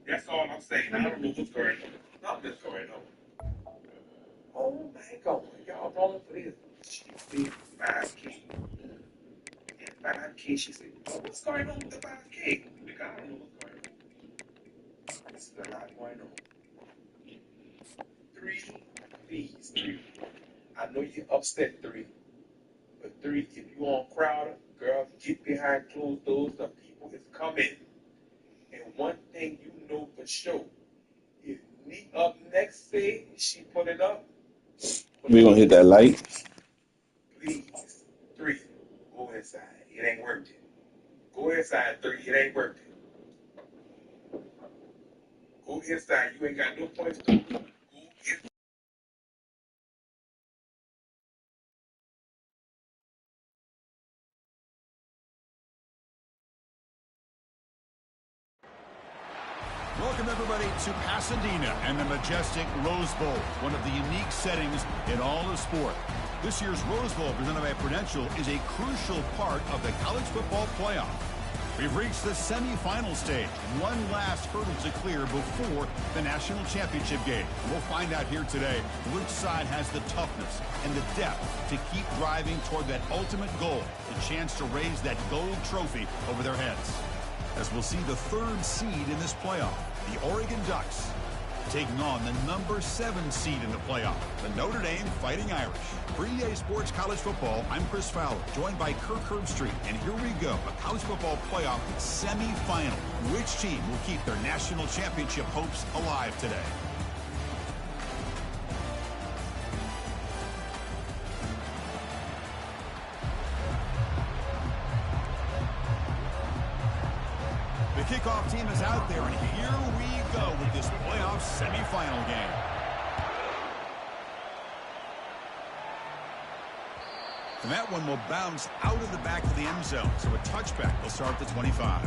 That's all I'm saying. I don't know what's going on. Nothing's going on. Oh my God, y'all going for this? She said 5K. And 5K, she said, oh, what's going on with the 5K? Like, I don't know what's going on. This is a lot going on. Three, please, three. I know you're upset, three. But three, if you on Crowder, girls, get behind closed doors. The people is coming. And one thing you know for sure, if me up next say she put it up, We gonna hit that light. please, three, go inside. It ain't worth it. Go inside, three. It ain't worth it. Go inside. You ain't got no points to go inside. Welcome, everybody, to Pasadena and the majestic Rose Bowl, one of the unique settings in all of sport. This year's Rose Bowl, presented by Prudential, is a crucial part of the college football playoff. We've reached the semifinal stage, one last hurdle to clear before the national championship game. We'll find out here today which side has the toughness and the depth to keep driving toward that ultimate goal, the chance to raise that gold trophy over their heads. As we'll see the third seed in this playoff, the Oregon Ducks, taking on the number 7 seed in the playoff, the Notre Dame Fighting Irish. For EA Sports College Football, I'm Chris Fowler, joined by Kirk Herbstreit, and here we go, a college football playoff semifinal. Which team will keep their national championship hopes alive today? The kickoff team is out there, and here we go with this playoff semifinal game. And that one will bounce out of the back of the end zone, so a touchback will start at the 25.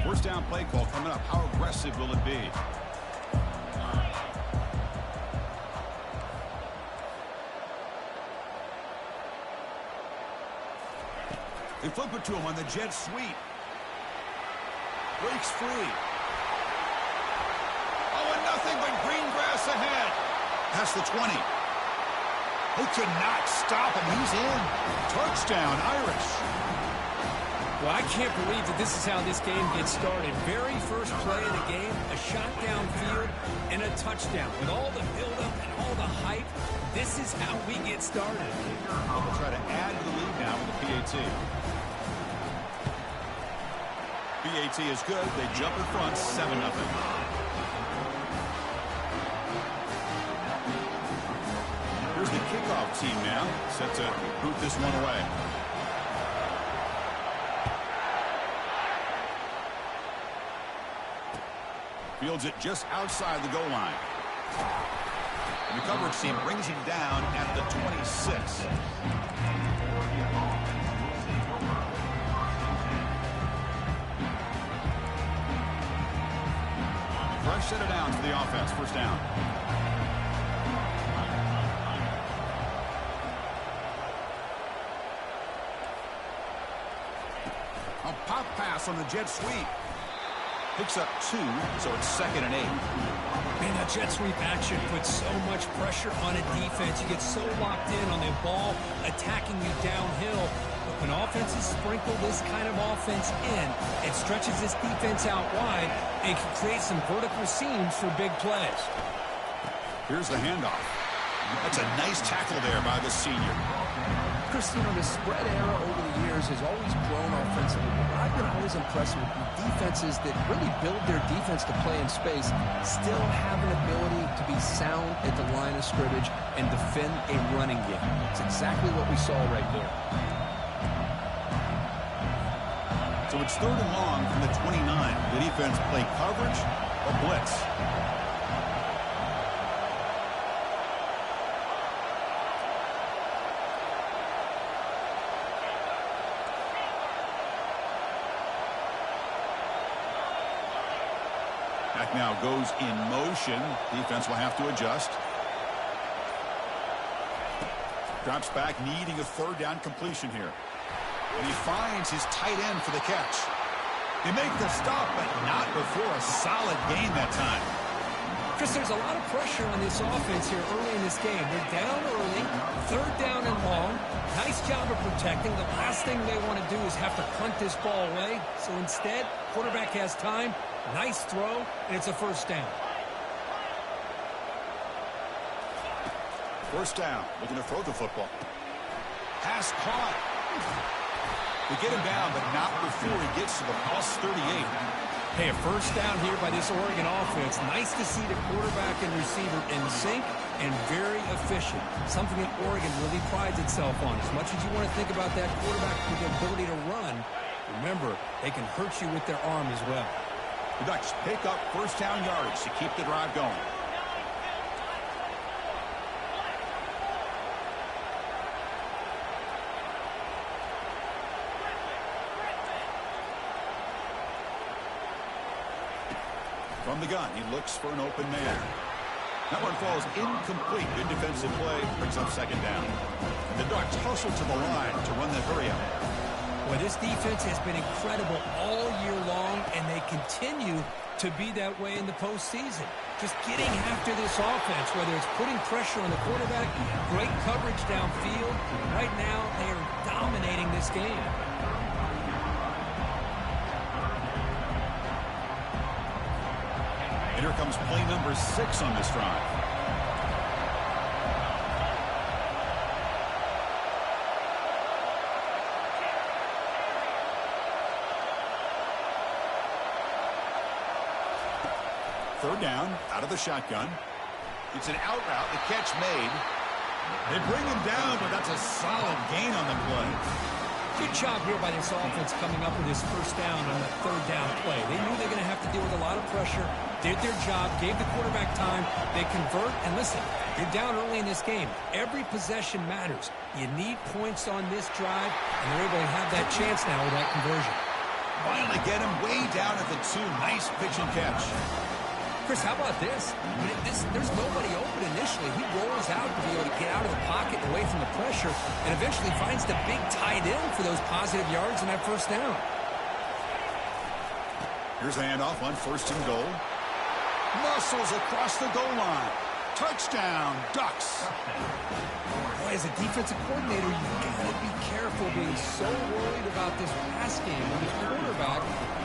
First down play call coming up. How aggressive will it be? They flip it to him on the jet sweep. Breaks free. Oh, and nothing but green grass ahead. Past the 20. Who could not stop him? He's in. Touchdown, Irish. Well, I can't believe that this is how this game gets started. Very first play of the game, a shot downfield and a touchdown. With all the buildup and all the hype, this is how we get started. Well, we'll try to add to the lead now with the PAT. PAT is good. They jump in front, 7-0. Here's the kickoff team now, set to boot this one away. Fields it just outside the goal line. And the coverage team brings him down at the 26. Fresh set it down for the offense. First down. A pop pass on the jet sweep. Picks up 2, so it's 2nd and 8. Man, that jet sweep action puts so much pressure on a defense. You get so locked in on the ball attacking you downhill. But when offenses sprinkle this kind of offense in, it stretches this defense out wide and can create some vertical seams for big plays. Here's the handoff. That's a nice tackle there by the senior. Chris, you know, the spread era over the years has always grown offensively. But I've been always impressed with defenses that really build their defense to play in space, still have an ability to be sound at the line of scrimmage and defend a running game. It's exactly what we saw right there. So it's 3rd and long from the 29. The defense play coverage or blitz. Back now goes in motion. Defense will have to adjust. Drops back, needing a third down completion here. And he finds his tight end for the catch. They make the stop, but not before a solid gain that time. Chris, there's a lot of pressure on this offense here early in this game. They're down early, third down and long. Nice job of protecting. The last thing they want to do is have to punt this ball away. So instead, quarterback has time, nice throw, and it's a first down. First down, looking to throw the football. Pass caught. They get him down, but not before he gets to the plus 38. Hey, a first down here by this Oregon offense. Nice to see the quarterback and receiver in sync and very efficient. Something that Oregon really prides itself on. As much as you want to think about that quarterback with the ability to run, remember, they can hurt you with their arm as well. The Ducks pick up first down yards to keep the drive going. From the gun, he looks for an open man. That one falls incomplete. Good defensive play, brings up second down. The Ducks hustle to the line to run that hurry up. Well, this defense has been incredible all year long, and they continue to be that way in the postseason. Just getting after this offense, whether it's putting pressure on the quarterback, great coverage downfield. Right now, they are dominating this game. Here comes play number 6 on this drive. Third down, out of the shotgun. It's an out route, the catch made. They bring him down, but that's a solid gain on the play. Good job here by this offense coming up with this first down on the third down play. They knew they were going to have to deal with a lot of pressure, did their job, gave the quarterback time. They convert, and listen, you're down early in this game. Every possession matters. You need points on this drive, and they're able to have that chance now with that conversion. Finally get him way down at the 2. Nice pitch and catch. Chris, how about this? There's nobody open initially. He rolls out to be able to get out of the pocket and away from the pressure and eventually finds the big tight end for those positive yards in that first down. Here's a handoff on first and goal. Muscles across the goal line. Touchdown, Ducks. Boy, as a defensive coordinator, you've got to be careful being so worried about this pass game with this quarterback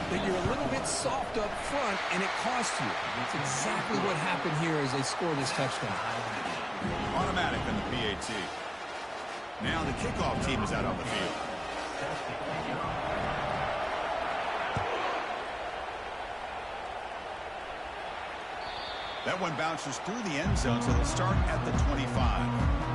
that you're a little bit soft up front, and it costs you. That's exactly what happened here as they score this touchdown. Automatic on the PAT. Now the kickoff team is out on the field. That one bounces through the end zone, so they'll start at the 25.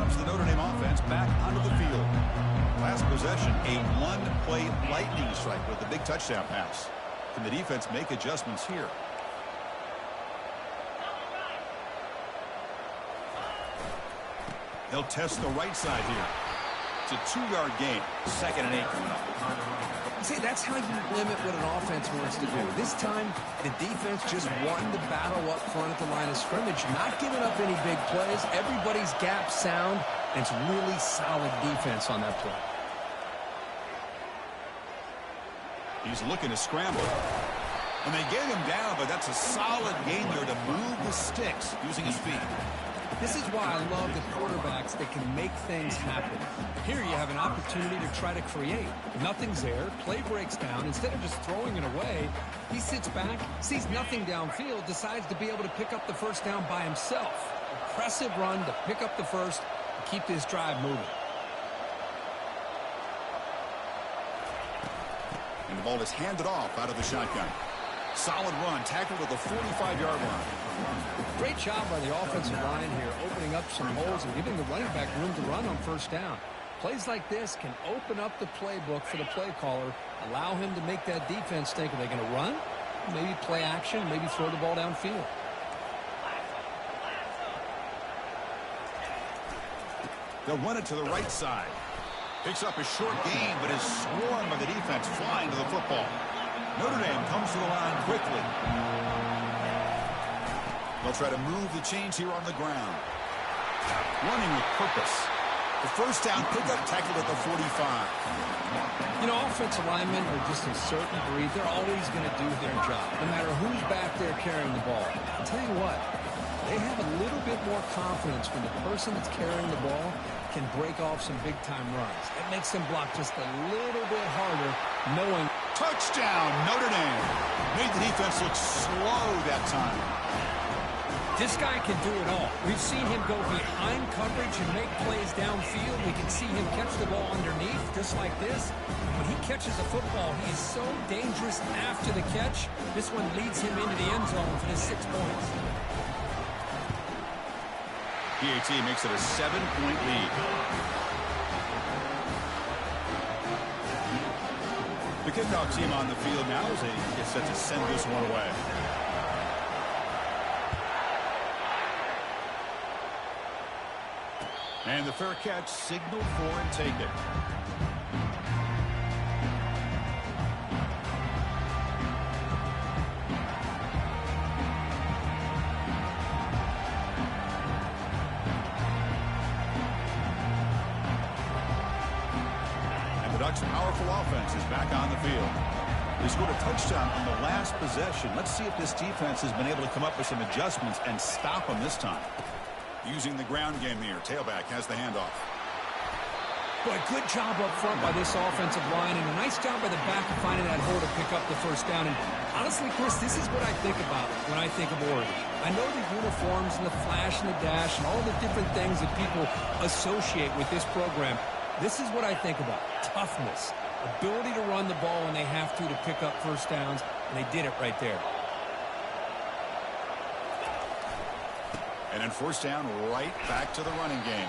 The Notre Dame offense back onto the field. Last possession, a one-play lightning strike with a big touchdown pass. Can the defense make adjustments here? They'll test the right side here. It's a 2-yard gain. 2nd and 8 coming up. See, that's how you limit what an offense wants to do. This time, the defense just won the battle up front at the line of scrimmage, not giving up any big plays. Everybody's gap sound, and it's really solid defense on that play. He's looking to scramble. And they get him down, but that's a solid gain there to move the sticks using his feet. This is why I love the quarterbacks that can make things happen. Here you have an opportunity to try to create. Nothing's there. Play breaks down. Instead of just throwing it away, he sits back, sees nothing downfield, decides to be able to pick up the first down by himself. Impressive run to pick up the first and keep this drive moving. And the ball is handed off out of the shotgun. Solid run, tackled at the 45-yard line. Great job by the offensive line here, opening up some holes and giving the running back room to run on first down. Plays like this can open up the playbook for the play caller, allow him to make that defense think, are they going to run? Maybe play action, maybe throw the ball downfield. They'll run it to the right side. Picks up a short gain, but is swarmed by the defense flying to the football. Notre Dame comes to the line quickly. They'll try to move the chains here on the ground. Running with purpose. The first down pickup tackled at the 45. You know, offensive linemen are just a certain breed. They're always going to do their job, no matter who's back there carrying the ball. I'll tell you what, they have a little bit more confidence when the person that's carrying the ball can break off some big-time runs. It makes them block just a little bit harder, knowing. Touchdown, Notre Dame. Made the defense look slow that time. This guy can do it all. We've seen him go behind coverage and make plays downfield. We can see him catch the ball underneath, just like this. When he catches a football, he is so dangerous after the catch. This one leads him into the end zone for the 6 points. PAT makes it a 7-point lead. The kickoff team on the field now as they get set to send this one away. And the fair catch signaled for and taken. And the Ducks' powerful offense is back on the field. They scored a touchdown on the last possession. Let's see if this defense has been able to come up with some adjustments and stop them this time. Using the ground game here. Tailback has the handoff. Boy, good job up front by this offensive line, and a nice job by the back of finding that hole to pick up the first down. And honestly, Chris, this is what I think about when I think of Oregon. I know the uniforms and the flash and the dash and all the different things that people associate with this program. This is what I think about. Toughness. Ability to run the ball when they have to pick up first downs, and they did it right there. And then first down, right back to the running game.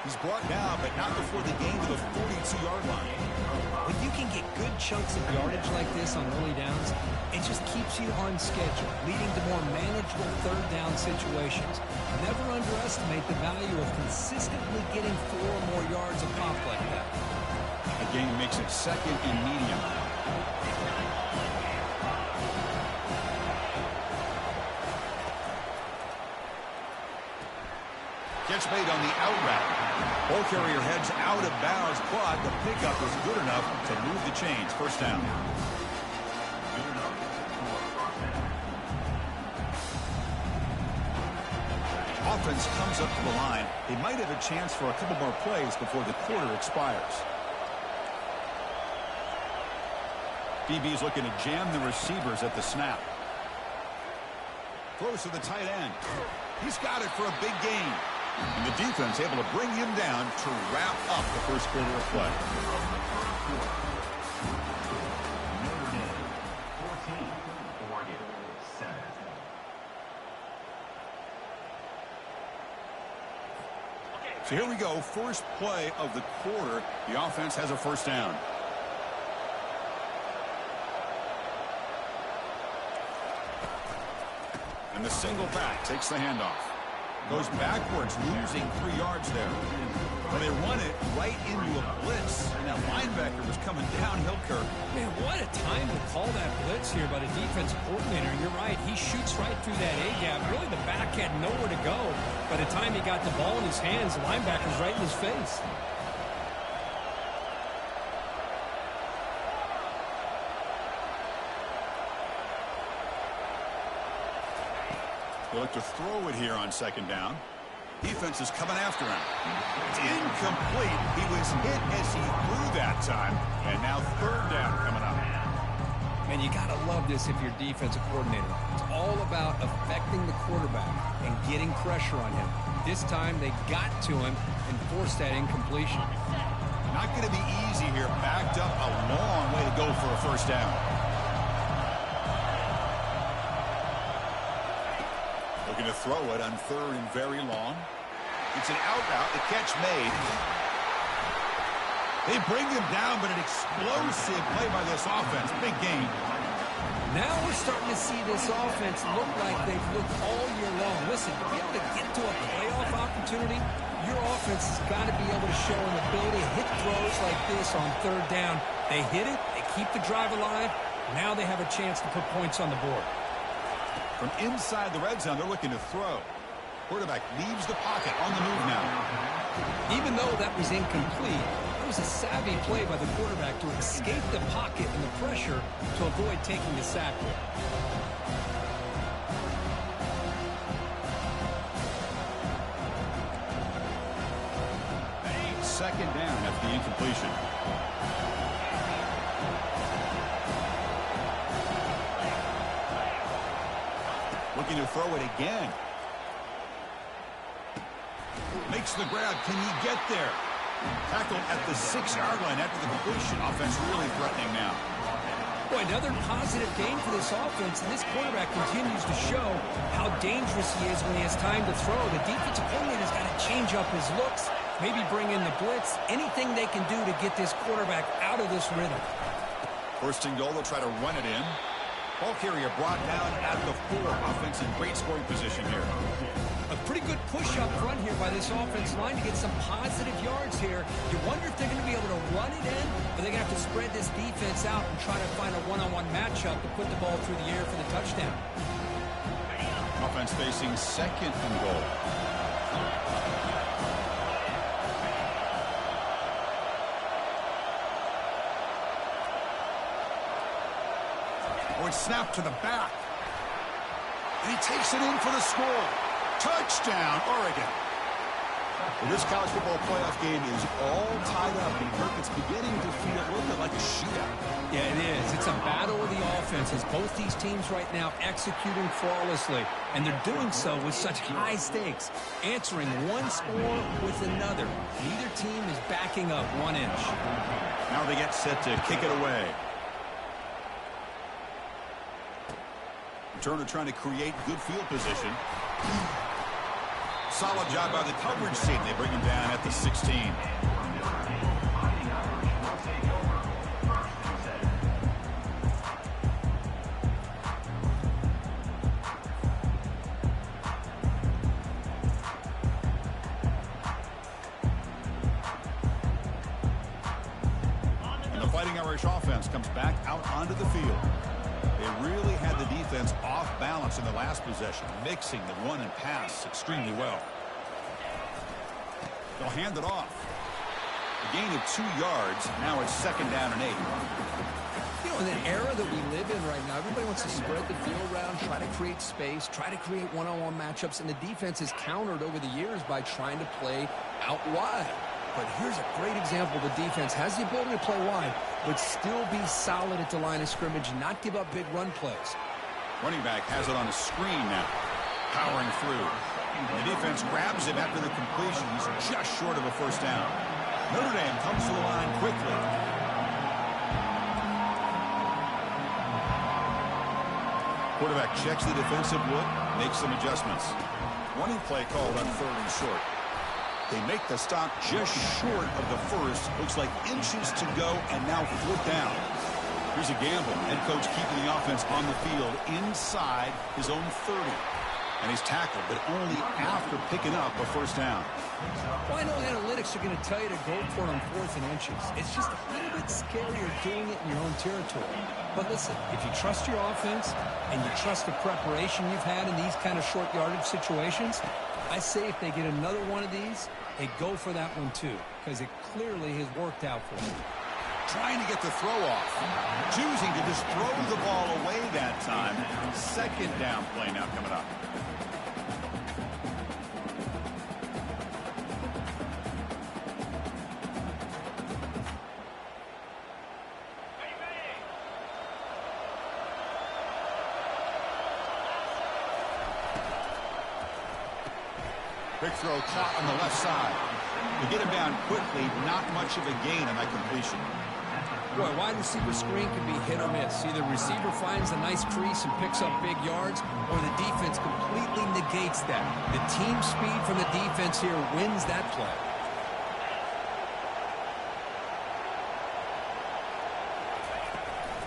He's brought down, but not before the gain to the 42-yard line. When you can get good chunks of yardage like this on early downs, it just keeps you on schedule, leading to more manageable third down situations. Never underestimate the value of consistently getting 4 or more yards of pop like that. A gain makes it second and medium. Catch made on the out route. Ball carrier heads out of bounds, but the pickup is good enough to move the chains. First down. Offense comes up to the line. They might have a chance for a couple more plays before the quarter expires. DB's looking to jam the receivers at the snap. Throws to the tight end. He's got it for a big gain. And the defense able to bring him down to wrap up the first quarter of play. So here we go. First play of the quarter. The offense has a first down. And the single back takes the handoff. Goes backwards, losing 3 yards there. Well, they run it right into a blitz, and that linebacker was coming downhill, Kirk. Man, what a time to call that blitz here by the defensive coordinator. You're right. He shoots right through that A-gap. Really, the back had nowhere to go. By the time he got the ball in his hands, the linebacker's right in his face. They look to throw it here on second down. Defense is coming after him. It's incomplete. He was hit as he threw that time. And now third down coming up. And you got to love this if you're defensive coordinator. It's all about affecting the quarterback and getting pressure on him. This time they got to him and forced that incompletion. Not going to be easy here. Backed up a long way to go for a first down. Looking to throw it on third and very long. It's an out route. The catch made. They bring him down, but an explosive play by this offense. Big game. Now we're starting to see this offense look like they've looked all year long. Listen, to be able to get to a playoff opportunity, your offense has got to be able to show an ability to hit throws like this on third down. They hit it, they keep the drive alive, Now they have a chance to put points on the board. From inside the red zone, they're looking to throw. Quarterback leaves the pocket on the move now. Even though that was incomplete, it was a savvy play by the quarterback to escape the pocket and the pressure to avoid taking the sack there. Second down after the incompletion. Looking to throw it again. Makes the grab. Can he get there? Tackled at the 6-yard line after the completion. Offense really threatening now. Boy, another positive game for this offense, and this quarterback continues to show how dangerous he is when he has time to throw. The defensive coordinator's got to change up his looks, maybe bring in the blitz, anything they can do to get this quarterback out of this rhythm. First and goal, they'll try to run it in. Ball carrier brought down at the 4. Offense in great scoring position here. A pretty good push up front here by this offense line to get some positive yards here. You wonder if they're going to be able to run it in, or they're going to have to spread this defense out and try to find a one-on-one matchup to put the ball through the air for the touchdown. Offense facing second and goal. It's snapped to the back. And he takes it in for the score. Touchdown, Oregon. Well, this college football playoff game is all tied up, and Kirk, it's beginning to feel a little bit like a shootout. Yeah, it is. It's a battle of the offenses. Both these teams right now executing flawlessly, and they're doing so with such high stakes, answering one score with another. Neither team is backing up 1 inch. Now they get set to kick it away. Turner trying to create good field position. Solid job by the coverage team. They bring him down at the 16. And the Fighting Irish offense comes back out onto the field. They really had the defense off balance in the last possession, mixing the run and pass extremely well. They'll hand it off. A gain of 2 yards. Now it's second down and 8. You know, in an era that we live in right now, everybody wants to spread the field around, try to create space, try to create one-on-one matchups, and the defense is countered over the years by trying to play out wide. But here's a great example. The defense has the ability to play wide, but still be solid at the line of scrimmage and not give up big run plays. Running back has it on a screen now. Powering through. The defense grabs him after the completion. He's just short of a first down. Notre Dame comes to the line quickly. Quarterback checks the defensive look, makes some adjustments. Running play called on 3rd and short. They make the stop just short of the first. Looks like inches to go, and now flip down. Here's a gamble. Head coach keeping the offense on the field inside his own 30. And he's tackled, but only after picking up a first down. Well, I know analytics are going to tell you to go for it on 4th and inches. It's just a little bit scarier doing it in your own territory. But listen, if you trust your offense and you trust the preparation you've had in these kind of short yardage situations, I say if they get another one of these, they go for that one too, because it clearly has worked out for them. Trying to get the throw off. Choosing to just throw the ball away that time. Second down play now coming up. Quick throw caught on the left side. To get him down quickly, not much of a gain on that completion. Boy, wide receiver screen can be hit or miss. Either receiver finds a nice crease and picks up big yards, or the defense completely negates that. The team speed from the defense here wins that play.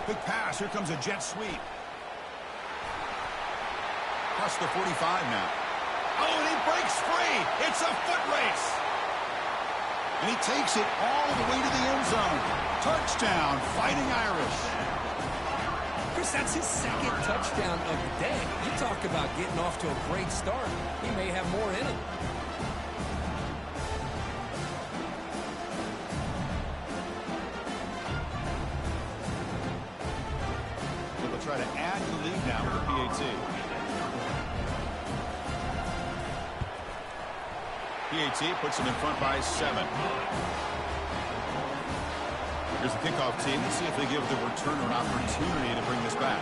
Big pass. Here comes a jet sweep. Across the 45 now. Oh, and he breaks free. It's a foot race. And he takes it all the way to the end zone. Touchdown, Fighting Irish. course, that's his second touchdown of the day. You talk about getting off to a great start. He may have more in him. So they'll try to add to the lead now with a PAT. PAT puts them in front by 7. Here's the kickoff team. Let's see if they give the returner an opportunity to bring this back.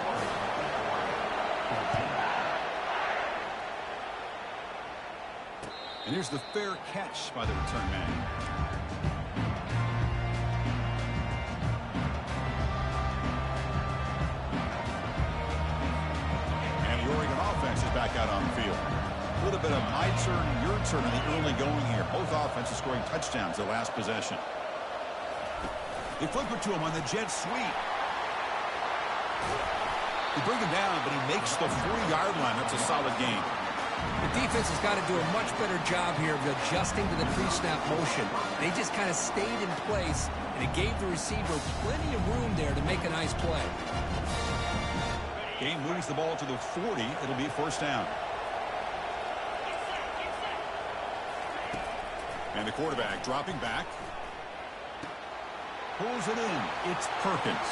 And here's the fair catch by the return man. And the Oregon offense is back out on the field. A little bit of my turn, your turn in the early going here. Both offenses scoring touchdowns their last possession. They flip it to him on the jet sweep. They bring him down, but he makes the 40-yard line. That's a solid gain. The defense has got to do a much better job here of adjusting to the pre-snap motion. They just kind of stayed in place, and it gave the receiver plenty of room there to make a nice play. Game moves the ball to the 40. It'll be first down. And the quarterback dropping back. Pulls it in. It's Perkins.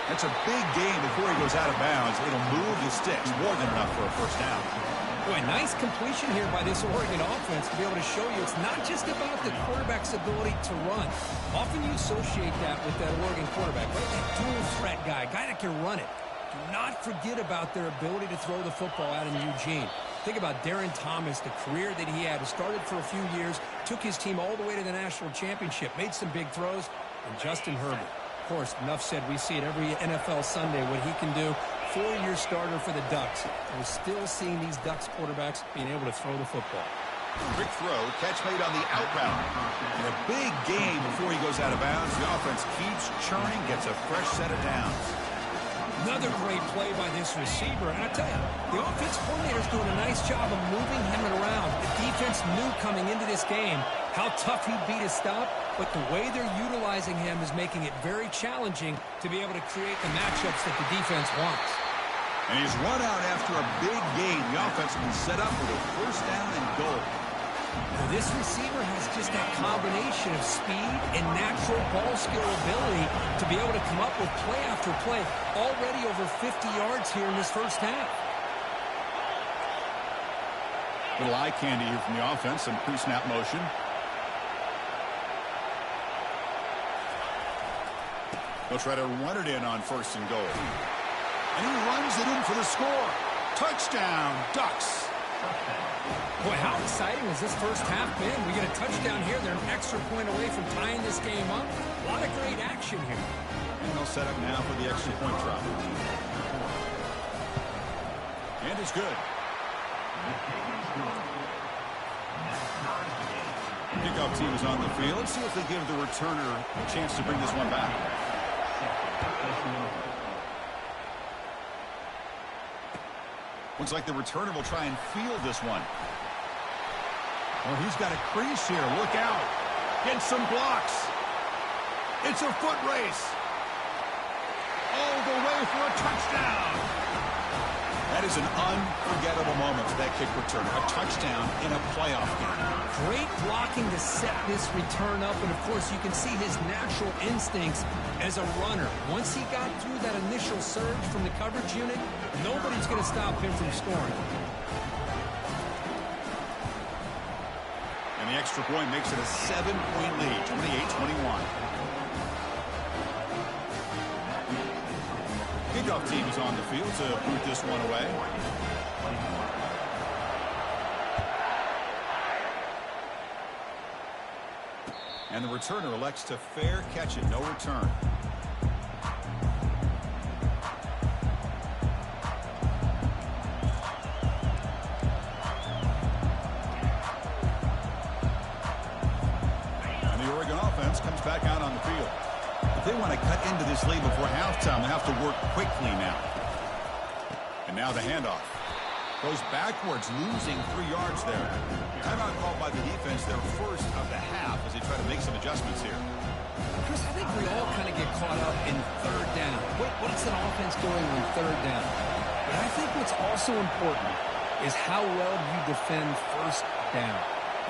That's a big gain before he goes out of bounds. It'll move the sticks. More than enough for a first down. Boy, nice completion here by this Oregon offense to be able to show you it's not just about the quarterback's ability to run. Often you associate that with that Oregon quarterback, right? That dual threat guy that can run it. Do not forget about their ability to throw the football out in Eugene. Think about Darren Thomas, the career that he had. He started for a few years, took his team all the way to the national championship, made some big throws. And Justin Herbert, of course, enough said, we see it every NFL Sunday what he can do. 4-year starter for the Ducks. And we're still seeing these Ducks quarterbacks being able to throw the football. Quick throw, catch made on the outbound. And a big gain before he goes out of bounds. The offense keeps churning, gets a fresh set of downs. Another great play by this receiver. And I tell you, the offense coordinator's doing a nice job of moving him around. The defense knew coming into this game how tough he'd be to stop, but the way they're utilizing him is making it very challenging to be able to create the matchups that the defense wants. And he's run out after a big gain. The offense will be set up with a first down and goal. Now, this receiver has just that combination of speed and natural ball skill ability to be able to come up with play after play. Already over 50 yards here in this first half. Little eye candy here from the offense, some pre-snap motion. They'll try to run it in on first and goal. And he runs it in for the score. Touchdown, Ducks. Boy, how exciting has this first half been? We get a touchdown here. They're an extra point away from tying this game up. A lot of great action here. And they'll set up now for the extra point drop. And it's good. Kickoff team is on the field. Let's see if they give the returner a chance to bring this one back. Looks like the returner will try and field this one. Oh, he's got a crease here. Look out. Get some blocks. It's a foot race. All the way for a touchdown. That is an unforgettable moment for that kick returner. A touchdown in a playoff game. Great blocking to set this return up. And, of course, you can see his natural instincts as a runner. Once he got through that initial surge from the coverage unit, nobody's going to stop him from scoring. And the extra point makes it a 7-point lead, 28-21. Kickoff team is on the field to boot this one away. And the returner elects to fair catch it, no return. And the Oregon offense comes back out on the field. If they want to cut into this lead before halftime, they have to work quickly now. And now the handoff. Goes backwards, losing 3 yards there. Timeout called by the defense, their first of the half, as they try to make some adjustments here. Chris, I think we all kind of get caught up in third down. What's an offense doing on third down? But I think what's also important is how well you defend first down.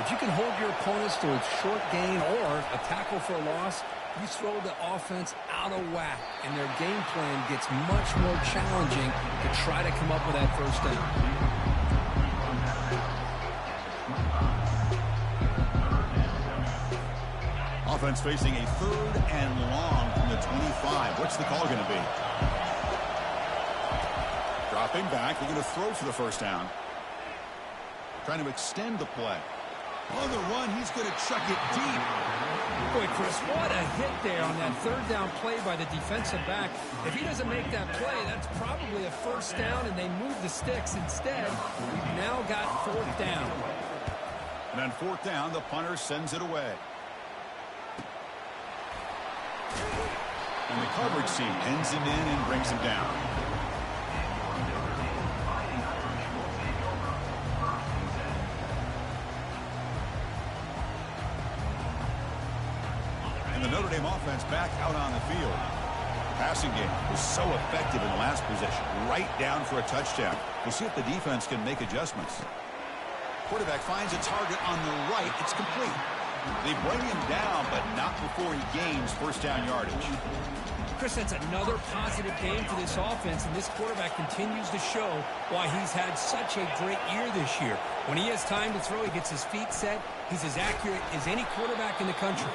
If you can hold your opponents to a short gain or a tackle for a loss, you throw the offense out of whack, and their game plan gets much more challenging to try to come up with that first down. Offense facing a 3rd and long from the 25. What's the call going to be? Dropping back. They're going to throw for the first down. Trying to extend the play. On the run, he's going to chuck it deep. Boy, Chris, what a hit there on that third down play by the defensive back. If he doesn't make that play, that's probably a first down, and they move the sticks. Instead, we've now got 4th down. And on 4th down, the punter sends it away. And the coverage team pins him in and brings him down. And the Notre Dame offense back out on the field. The passing game was so effective in the last possession, right down for a touchdown. We'll see if the defense can make adjustments. Quarterback finds a target on the right. It's complete. They bring him down, but not before he gains first down yardage. Chris, that's another positive game for this offense, and this quarterback continues to show why he's had such a great year this year. When he has time to throw, he gets his feet set. He's as accurate as any quarterback in the country.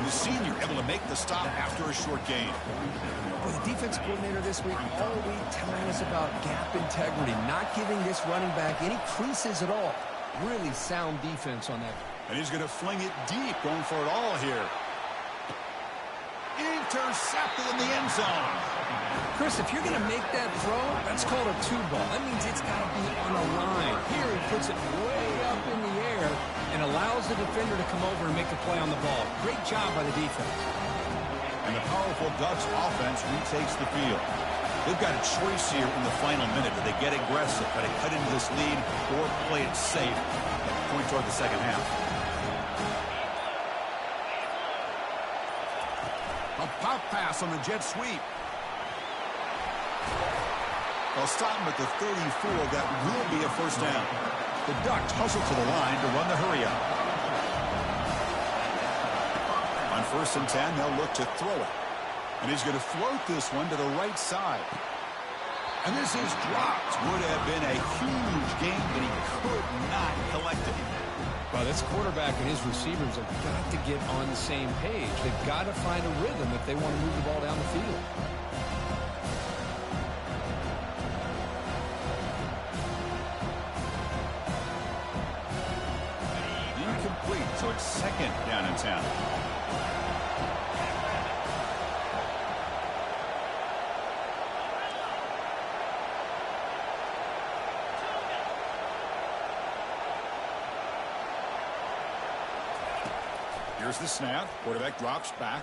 The senior able to make the stop after a short gain. Well, the defense coordinator this week all week telling us about gap integrity, not giving this running back any creases at all. Really sound defense on that. And he's going to fling it deep, going for it all here. Intercepted in the end zone. Chris, if you're going to make that throw, that's called a 2-ball. That means it's got to be on the line. Here he puts it way up in the air and allows the defender to come over and make a play on the ball. Great job by the defense. And the powerful Ducks offense retakes the field. They've got a choice here in the final minute. Do they get aggressive, try to cut into this lead, or play it safe and point toward the second half? A pop pass on the jet sweep. They'll stop him at the 34. That will be a first down. The Ducks hustle to the line to run the hurry up. On 1st and 10, they'll look to throw it. And he's going to float this one to the right side. And this is dropped. Would have been a huge gain, but he could not collect it. Well, this quarterback and his receivers have got to get on the same page. They've got to find a rhythm if they want to move the ball down the field. Incomplete, so it's 2nd down in 10. Here's the snap. Quarterback drops back.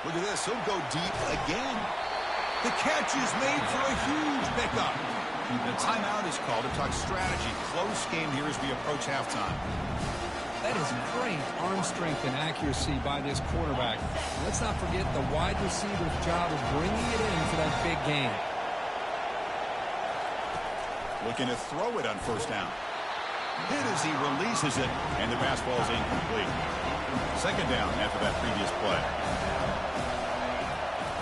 Look at this. He'll go deep again. The catch is made for a huge pickup. The timeout is called to talk strategy. Close game here as we approach halftime. That is great arm strength and accuracy by this quarterback. Let's not forget the wide receiver's job of bringing it in for that big game. Looking to throw it on first down. Hit as he releases it, and the pass ball is incomplete. 2nd down after that previous play.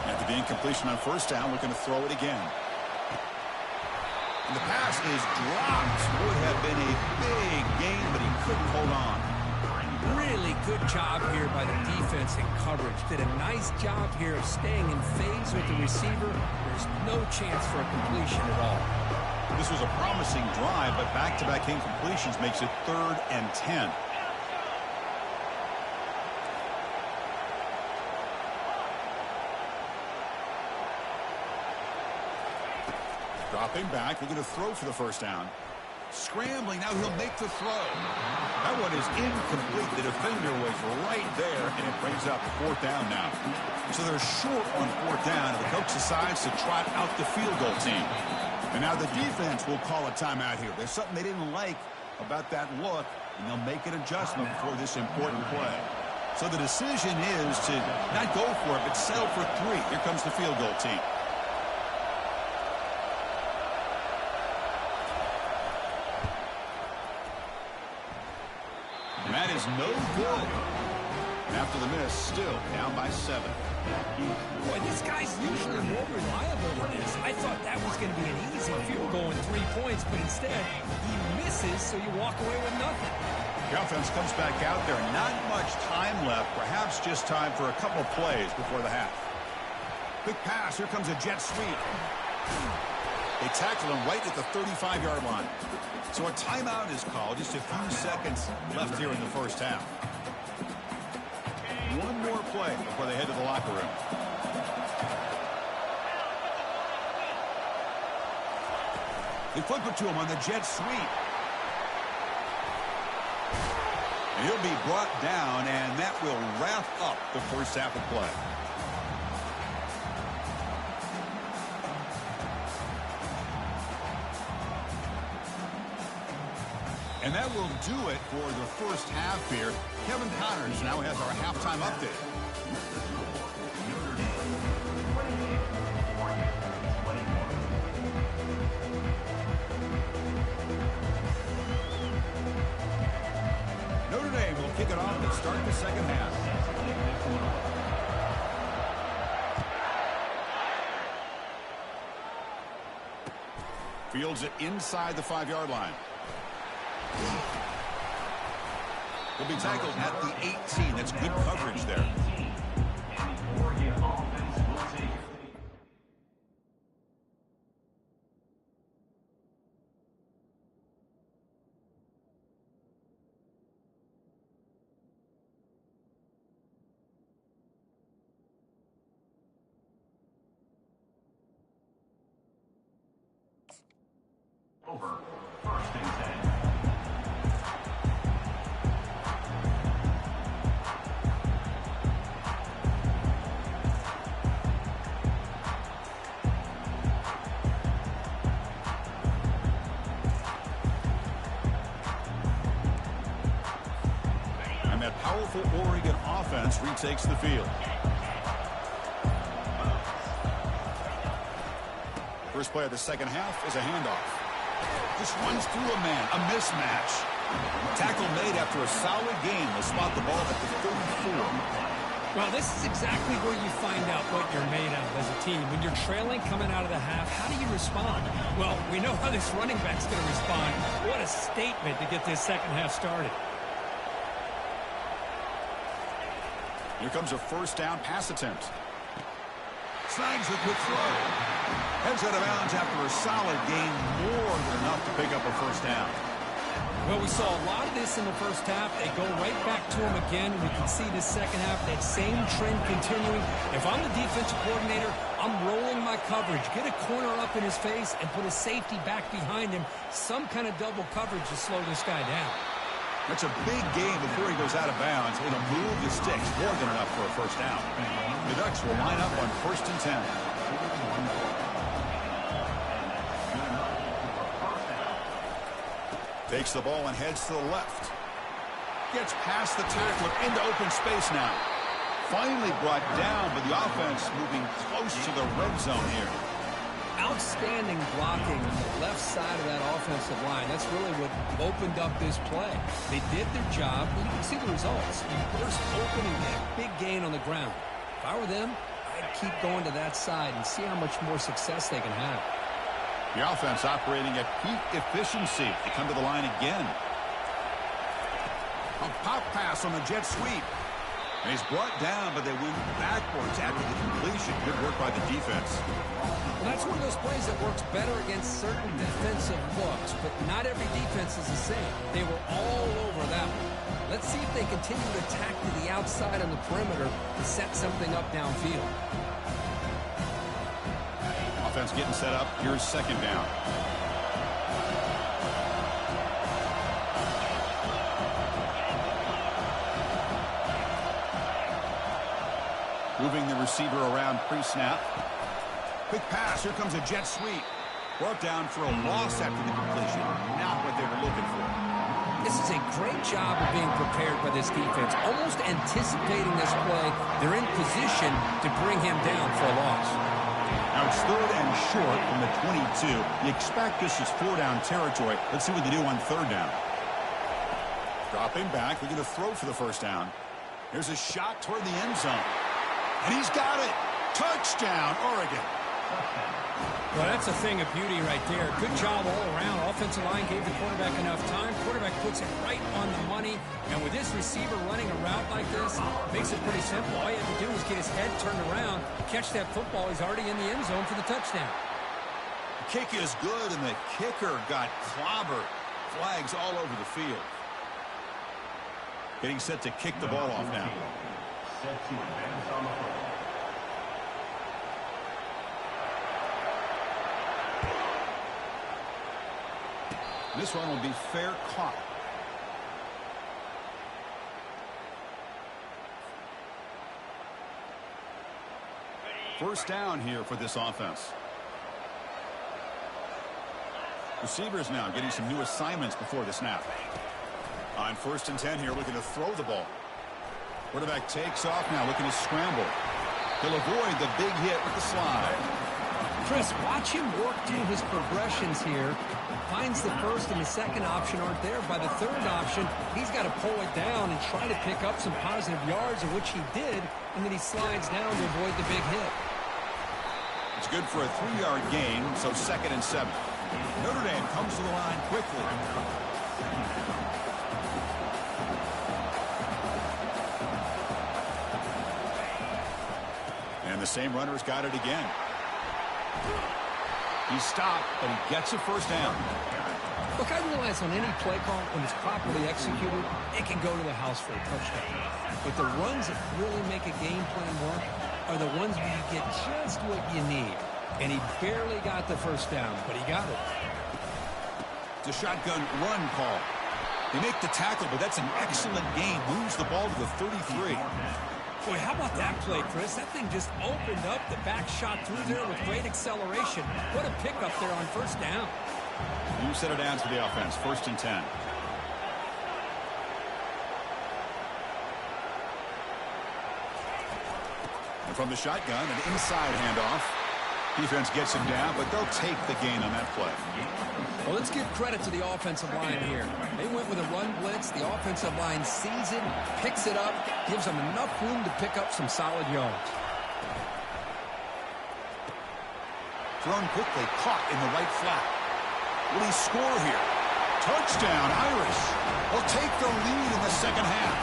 After the incompletion on first down, looking to throw it again. And the pass is dropped. Would have been a big gain, but he couldn't hold on. Really good job here by the defense in coverage. Did a nice job here of staying in phase with the receiver. There's no chance for a completion at all. This was a promising drive, but back-to-back incompletions makes it 3rd and 10. Dropping back, they're going to throw for the first down. Scrambling, now he'll make the throw. That one is incomplete. The defender was right there, and it brings up 4th down now. So they're short on 4th down, and the coach decides to trot out the field goal team. And now the defense will call a timeout here. There's something they didn't like about that look, and they'll make an adjustment before this important play. So the decision is to not go for it, but settle for 3. Here comes the field goal team. And that is no good. And after the miss, still down by 7. Boy, this guy's usually more reliable than this. I thought that was going to be an easy field goal and 3 points, but instead, he misses, so you walk away with nothing. The offense comes back out there. Not much time left. Perhaps just time for a couple plays before the half. Quick pass. Here comes a jet sweep. They tackle him right at the 35-yard line. So a timeout is called. Just a few seconds left here in the first half. One more play before they head to the locker room. They flip it to him on the jet sweep. And he'll be brought down, and that will wrap up the first half of play. And that will do it for the first half here. Kevin Connors now has our halftime update. Notre Dame will kick it off and start the second half. Fields it inside the 5-yard line. Will be tackled at the 18. That's good coverage there. Over. First and 10. And that powerful Oregon offense retakes the field. First play of the second half is a handoff. Just runs through a man, a mismatch. Tackle made after a solid game. They'll spot the ball at the 34. Well, this is exactly where you find out what you're made of as a team. When you're trailing coming out of the half, how do you respond? Well, we know how this running back's going to respond. What a statement to get this second half started. Here comes a first down pass attempt. Snags a quick throw. Heads out of bounds after a solid game, more than enough to pick up a first down. Well, we saw a lot of this in the first half. They go right back to him again. We can see the second half, that same trend continuing. If I'm the defensive coordinator, I'm rolling my coverage. Get a corner up in his face and put a safety back behind him. Some kind of double coverage to slow this guy down. That's a big game before he goes out of bounds. It'll move the sticks, more than enough for a first down. The Ducks will line up on 1st and 10. Takes the ball and heads to the left. Gets past the tackler into open space now. Finally brought down, but the offense moving close to the red zone here. Outstanding blocking on the left side of that offensive line. That's really what opened up this play. They did their job, and you can see the results. You burst open and get a big gain on the ground. If I were them, I'd keep going to that side and see how much more success they can have. The offense operating at peak efficiency. They come to the line again. A pop pass on the jet sweep. And he's brought down, but they went backwards after the completion. Good work by the defense. Well, that's one of those plays that works better against certain defensive looks, but not every defense is the same. They were all over that one. Let's see if they continue to attack to the outside on the perimeter to set something up downfield. Offense getting set up. Here's second down. Moving the receiver around pre-snap. Quick pass. Here comes a jet sweep. Brought down for a loss after the completion. Not what they were looking for. This is a great job of being prepared by this defense, almost anticipating this play. They're in position to bring him down for a loss. Now it's 3rd and short from the 22. You expect this is 4-down territory. Let's see what they do on 3rd down. Dropping back, looking to throw for the 1st down. Here's a shot toward the end zone. And he's got it. Touchdown, Oregon. Well, that's a thing of beauty right there. Good job all around. Offensive line gave the quarterback enough time. Quarterback puts it right on the money. And with this receiver running a route like this, makes it pretty simple. All you have to do is get his head turned around, catch that football. He's already in the end zone for the touchdown. The kick is good, and the kicker got clobbered. Flags all over the field. Getting set to kick the ball off now. Set to advance on the field. This one will be fair caught. First down here for this offense. Receivers now getting some new assignments before the snap. On 1st and 10 here, looking to throw the ball. Quarterback takes off now, looking to scramble. He'll avoid the big hit with the slide. Chris, watch him work through his progressions here. Finds the 1st and the 2nd option aren't there. By the 3rd option, he's got to pull it down and try to pick up some positive yards, of which he did, and then he slides down to avoid the big hit. It's good for a 3-yard gain, so 2nd and 7. Notre Dame comes to the line quickly. And the same runner's got it again. He stopped, but he gets a 1st down. Look, I realize on any play call, when it's properly executed, it can go to the house for a touchdown. But the runs that really make a game plan work are the ones where you get just what you need. And he barely got the 1st down, but he got it. It's a shotgun run call. They make the tackle, but that's an excellent gain. Moves the ball to the 33. Boy, how about that play, Chris? That thing just opened up. The back shot through there with great acceleration. What a pickup there on 1st down. New set of downs for the offense. 1st and 10. And from the shotgun, an inside handoff. Defense gets him down, but they'll take the gain on that play. Well, let's give credit to the offensive line here. They went with a run blitz. The offensive line sees it, picks it up, gives them enough room to pick up some solid yards. Thrown quickly, caught in the right flat. Will he score here? Touchdown, Irish. Will take the lead in the 2nd half.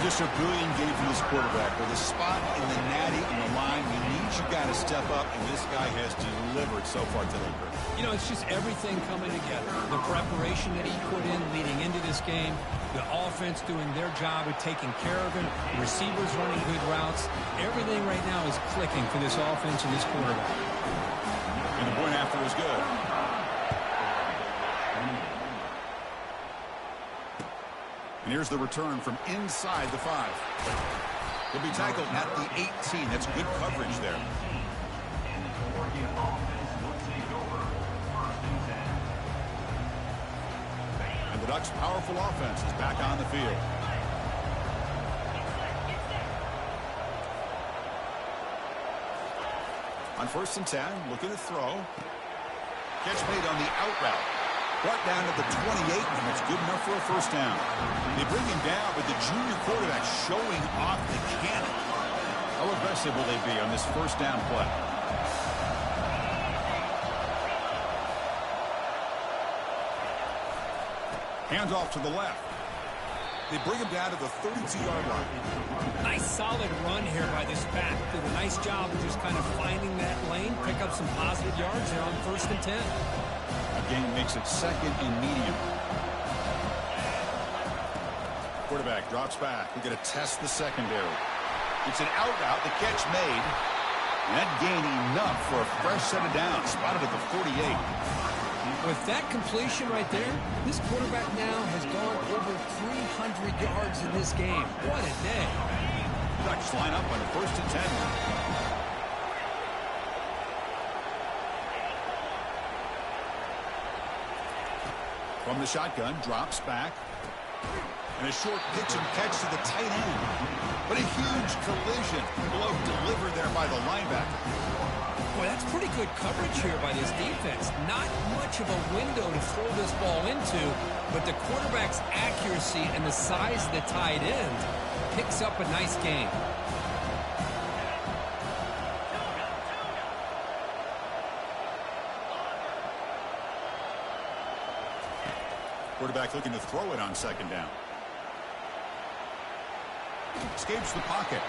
Just a brilliant game from this quarterback. With a spot in the natty on the line, we need you guys to step up, and this guy has delivered so far today, Chris. You know, it's just everything coming together. The preparation that he put in leading into this game, the offense doing their job of taking care of him, the receivers running good routes. Everything right now is clicking for this offense and this quarterback. And the point after is good. And here's the return from inside the 5. He'll be tackled at the 18. That's good coverage there. Oregon offense will take over 1st and 10. And the Ducks' powerful offense is back on the field. On 1st and 10, looking to throw. Catch made on the out route. Brought down to the 28, and it's good enough for a 1st down. They bring him down with the junior quarterback showing off the cannon. How aggressive will they be on this 1st down play? Hands off to the left. They bring him down to the 32-yard line. Nice solid run here by this back. Did a nice job of just kind of finding that lane, pick up some positive yards there on 1st and 10. Again, makes it 2nd and medium. Quarterback drops back. We're going to test the secondary. It's an out route. The catch made. And that gain enough for a fresh set of downs. Spotted at the 48. With that completion right there, this quarterback now has gone over 300 yards in this game. What a day. Ducks line up on 1st and 10. From the shotgun, drops back. And a short pitch and catch to the tight end. But a huge collision. Blow delivered there by the linebacker. Boy, that's pretty good coverage here by this defense. Not much of a window to throw this ball into, but the quarterback's accuracy and the size of the tight end picks up a nice gain. Quarterback looking to throw it on second down. Escapes the pocket.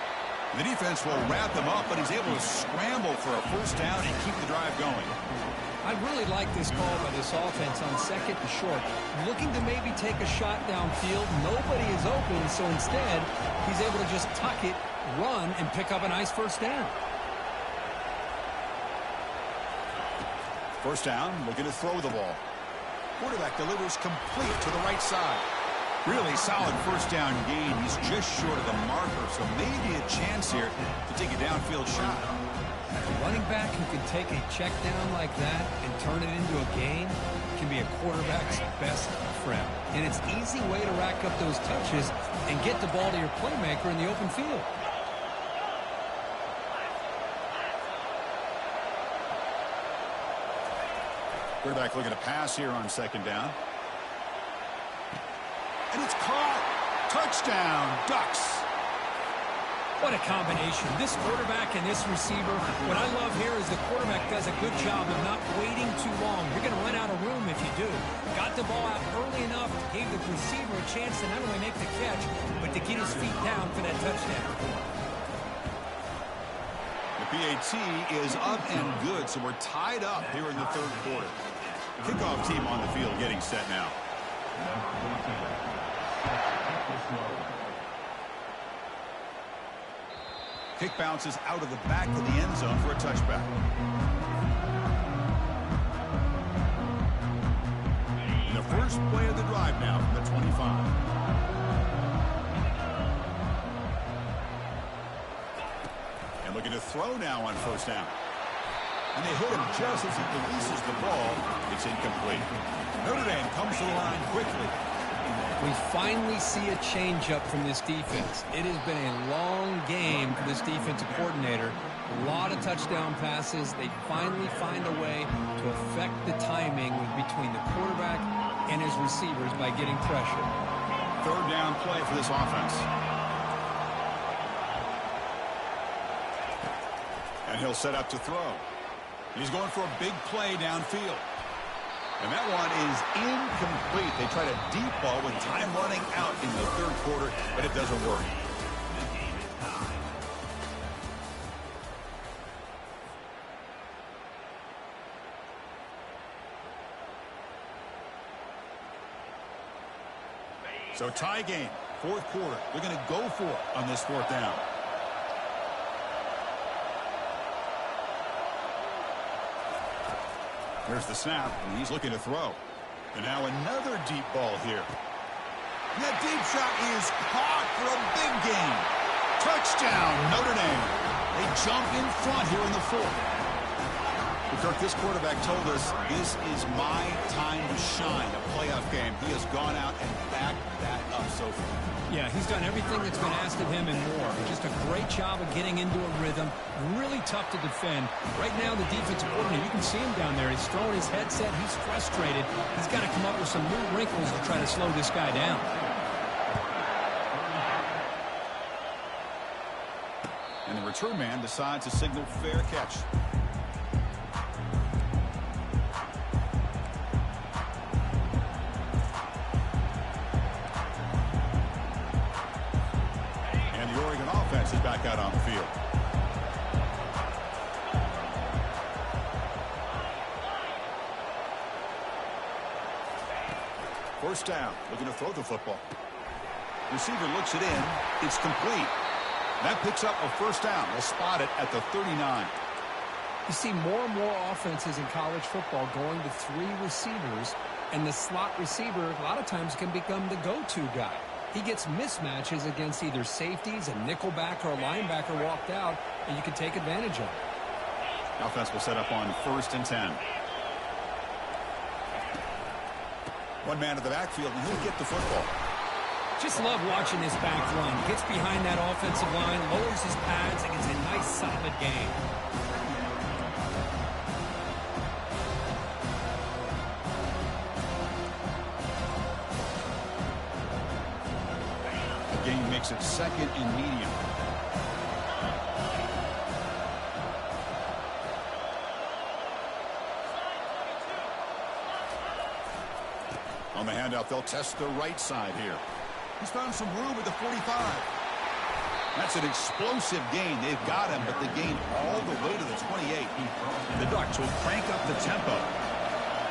The defense will wrap him up, but he's able to scramble for a first down and keep the drive going. I really like this call by this offense on second and short. Looking to maybe take a shot downfield. Nobody is open, so instead, he's able to just tuck it, run, and pick up a nice first down. First down, looking to throw the ball. Quarterback delivers complete to the right side. Really solid first down gain. He's just short of the marker, so maybe a chance here to take a downfield shot. A running back who can take a check down like that and turn it into a gain can be a quarterback's best friend. And it's an easy way to rack up those touches and get the ball to your playmaker in the open field. Quarterback looking to pass here on second down. And it's caught. Touchdown, Ducks. What a combination. This quarterback and this receiver. What I love here is the quarterback does a good job of not waiting too long. You're going to run out of room if you do. Got the ball out early enough, gave the receiver a chance to not only make the catch, but to get his feet down for that touchdown. The PAT is up and good, so we're tied up here in the third quarter. Kickoff team on the field getting set now. Kick bounces out of the back of the end zone for a touchback. The first play of the drive now from the 25. And looking to throw now on first down. And they hit him just as he releases the ball. It's incomplete. Notre Dame comes to the line quickly. We finally see a changeup from this defense. It has been a long game for this defensive coordinator. A lot of touchdown passes. They finally find a way to affect the timing between the quarterback and his receivers by getting pressure. Third down play for this offense. And he'll set up to throw. He's going for a big play downfield. And that one is incomplete. They try to deep ball with time running out in the third quarter, but it doesn't work. So tie game, fourth quarter. They're going to go for it on this fourth down. There's the snap, and he's looking to throw. And now another deep ball here. And that deep shot is caught for a big gain. Touchdown, Notre Dame. They jump in front here in the fourth. Kirk, this quarterback told us this is my time to shine, a playoff game. He has gone out and backed that up so far. Yeah, he's done everything that's been asked of him and more. Just a great job of getting into a rhythm. Really tough to defend. Right now, the defensive coordinator, you can see him down there. He's throwing his headset. He's frustrated. He's got to come up with some new wrinkles to try to slow this guy down. And the return man decides to signal fair catch. Is back out on the field. First down, looking to throw the football. Receiver looks it in. It's complete. That picks up a first down. They'll spot it at the 39. You see more and more offenses in college football going to three receivers, and the slot receiver a lot of times can become the go-to guy. He gets mismatches against either safeties, a nickelback, or a linebacker walked out, and you can take advantage of it. Offense will set up on 1st and 10. One man at the backfield, and he'll get the football. Just love watching this back run. Gets behind that offensive line, lowers his pads, and gets a nice, solid gain. The gain makes it second and medium. On the handout, they'll test the right side here. He's found some room at the 45. That's an explosive gain. They've got him, but the gain all the way to the 28. The Ducks will crank up the tempo.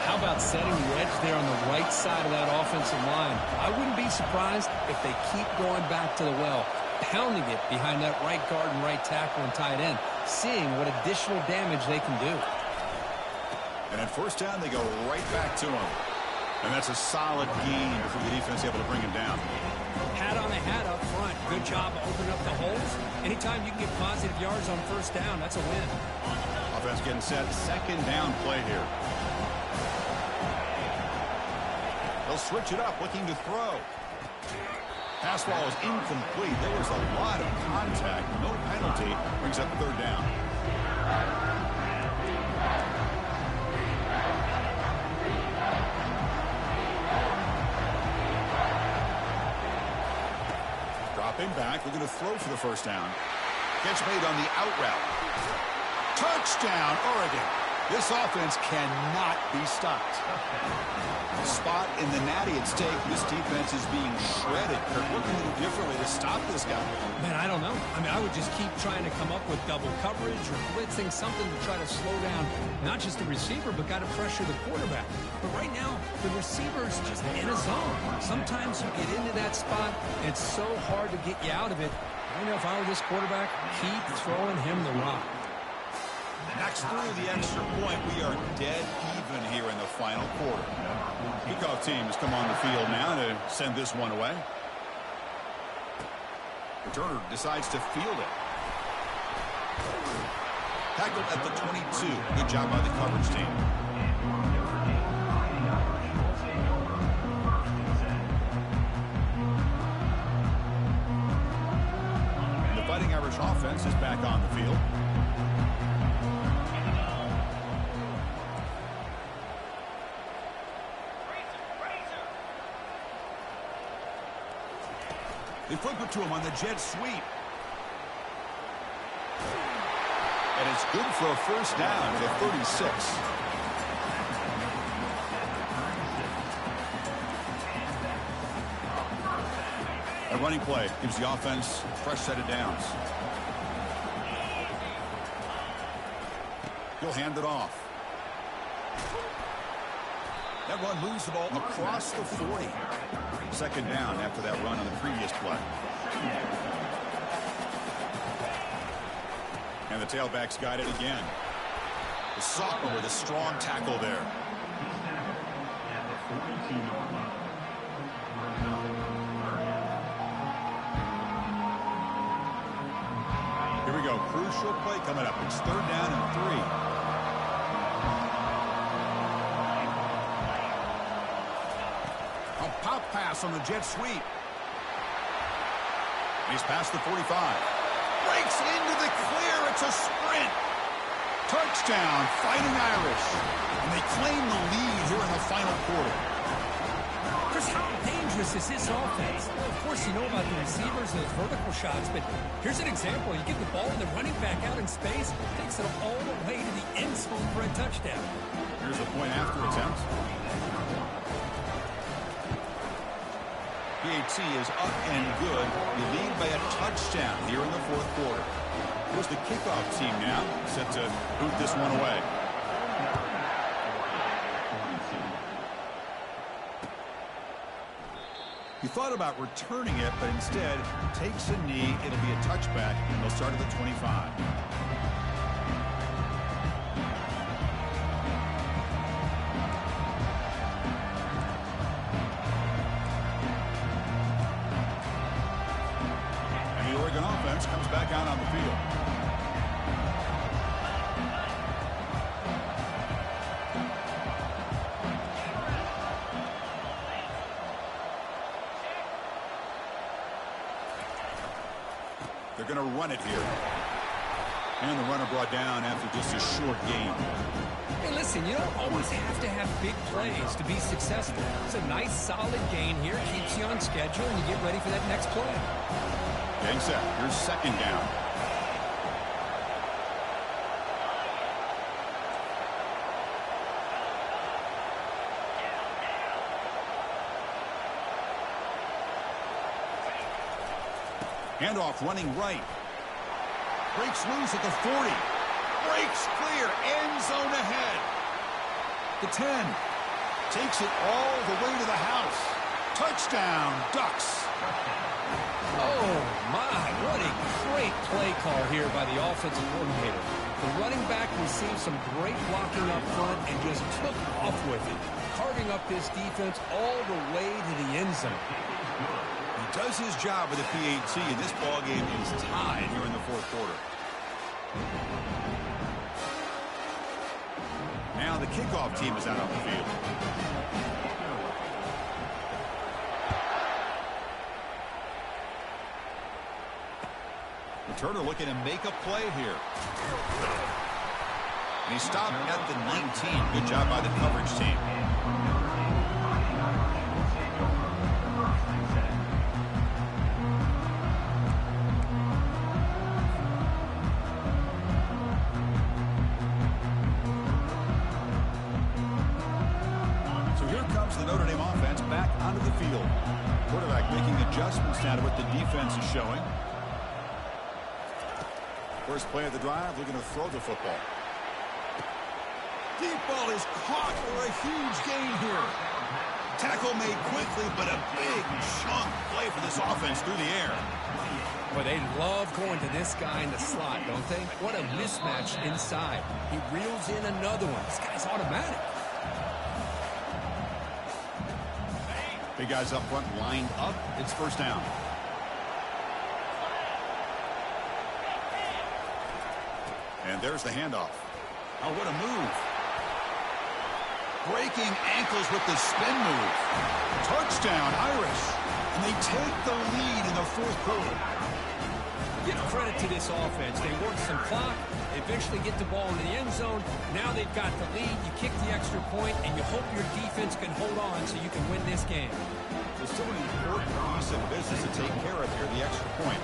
How about setting the edge there on the right side of that offensive line? I wouldn't be surprised if they keep going back to the well, pounding it behind that right guard and right tackle and tight end, seeing what additional damage they can do. And at first down, they go right back to him. And that's a solid gain for the defense able to bring him down. Hat on a hat up front. Good job of opening up the holes. Anytime you can get positive yards on first down, that's a win. Offense getting set. Second down play here. They'll switch it up, looking to throw. Pass ball is incomplete. There was a lot of contact. No penalty. Brings up third down. Dropping back, looking to throw for the first down. Catch made on the out route. Touchdown, Oregon. This offense cannot be stopped. Spot in the natty at stake. This defense is being shredded. They're looking to do differently to stop this guy. Man, I don't know. I mean, I would just keep trying to come up with double coverage or blitzing, something to try to slow down not just the receiver, but got to pressure the quarterback. But right now, the receiver's just in a zone. Sometimes you get into that spot, and it's so hard to get you out of it. I know if I were this quarterback, keep throwing him the rock. Knocks through the extra point. We are dead even here in the final quarter. Kickoff team has come on the field now to send this one away. Returner decides to field it. Tackled at the 22. Good job by the coverage team. And the Fighting Irish offense is back on the field. They flip it to him on the jet sweep. And it's good for a first down to 36. A running play gives the offense a fresh set of downs. He'll hand it off. That run moves the ball across the 40. Second down after that run on the previous play. And the tailback's got it again. The sophomore with a strong tackle there. Here we go. Crucial play coming up. It's third down and 3. Pop pass on the jet sweep. He's past the 45. Breaks into the clear. It's a sprint. Touchdown, Fighting Irish. And they claim the lead here in the final quarter. Chris, how dangerous is this offense? Well, of course, you know about the receivers and those vertical shots, but here's an example. You get the ball and the running back out in space, takes it all the way to the end zone for a touchdown. Here's a point after attempt. PAT is up and good. You lead by a touchdown here in the fourth quarter. Here's the kickoff team now, set to boot this one away. He thought about returning it, but instead takes a knee. It'll be a touchback, and they'll start at the 25. Comes back out on the field. They're going to run it here. And the runner brought down after just a short gain. Hey, listen, you don't always have to have big plays to be successful. It's a nice, solid gain here. Keeps you on schedule, and you get ready for that next play. Getting set. Here's second down. Handoff running right. Breaks loose at the 40. Breaks clear. End zone ahead. The 10. Takes it all the way to the house. Touchdown, Ducks. Oh, my. What a great play call here by the offensive coordinator. The running back received some great blocking up front and just took off with it, carving up this defense all the way to the end zone. He does his job with the PAT, and this ball game is tied here in the fourth quarter. Now the kickoff team is out on the field. Returner looking to make a play here. And he stopped at the 19. Good job by the coverage team. The Notre Dame offense back onto the field. Quarterback making adjustments now to what the defense is showing. First play of the drive, looking to throw the football. Deep ball is caught for a huge gain here. Tackle made quickly, but a big chunk play for this offense through the air. Boy, they love going to this guy in the slot, don't they? What a mismatch inside. He reels in another one. This guy's automatic. Big guys up front lined up. It's first down. And there's the handoff. Oh, what a move. Breaking ankles with the spin move. Touchdown, Irish. And they take the lead in the fourth quarter. Give credit to this offense. They work some clock. They eventually get the ball in the end zone. Now they've got the lead. You kick the extra point, and you hope your defense can hold on so you can win this game. There's still an important piece of business to take care of here, the extra point.